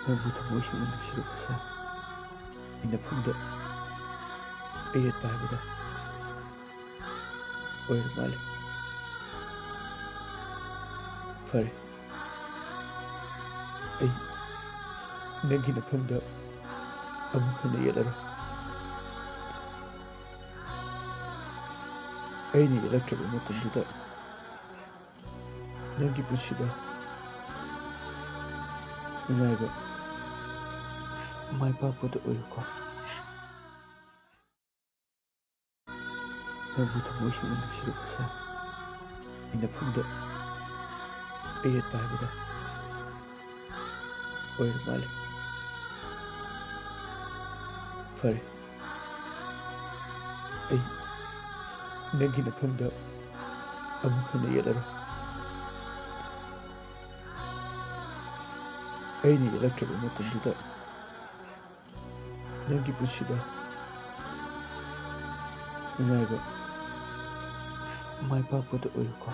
ꯅꯪꯕꯨ ꯊꯃꯣꯏ ꯁꯦꯡꯅ ꯅꯨꯡꯁꯤꯔꯨꯕꯁꯦ ꯑꯩꯅ ꯐꯝꯗ ꯑꯌꯦꯠꯄ ꯍꯥꯏꯕꯗꯣ ꯑꯣꯏꯔ ꯃꯥꯜꯂꯦ꯫ ꯐꯔꯦ, ꯑꯩ ꯅꯪꯒꯤ ꯅꯐꯝꯗ ꯑꯃꯨꯛ ꯍꯟꯅ ꯌꯦꯠꯂꯔꯣꯏ꯫ ꯑꯩꯅ ꯌꯦꯠꯂꯛꯇ꯭ꯔꯕ ꯃꯇꯝꯗꯨꯗ ꯅꯪꯒꯤ ꯄꯨꯟꯁꯤꯗ ꯅꯨꯡꯉꯥꯏꯕ ꯃꯥꯏ ꯄꯥꯛꯄꯗ ꯑꯣꯏꯌꯨꯀꯣ꯫ ꯅꯪꯕꯨ ꯊꯃꯣꯏ ꯁꯦꯡꯅ ꯅꯨꯡꯁꯤꯔꯨꯕꯁꯦ ꯑꯩꯅ ꯐꯝꯗ ꯑꯌꯦꯠꯄ ꯍꯥꯏꯕꯗꯣ ꯑꯣꯏꯔ ꯃꯥꯜꯂꯦ꯫ ꯐꯔꯦ, ꯑꯩ ꯅꯪꯒꯤ ꯅꯐꯝꯗ ꯑꯃꯨꯛ ꯍꯟꯅ ꯌꯦꯠꯂꯔꯣꯏ꯫ ꯑꯩꯅ ꯌꯦꯠꯂꯛꯇ꯭ꯔꯕ ꯃꯇꯝꯗꯨꯗ ꯅꯪꯒꯤ ꯄꯨꯟꯁꯤꯗ ꯅꯨꯡꯉꯥꯏꯕ ꯃꯥꯏ ꯄꯥꯛꯄꯗ ꯑꯣꯏꯌꯨꯀꯣ꯫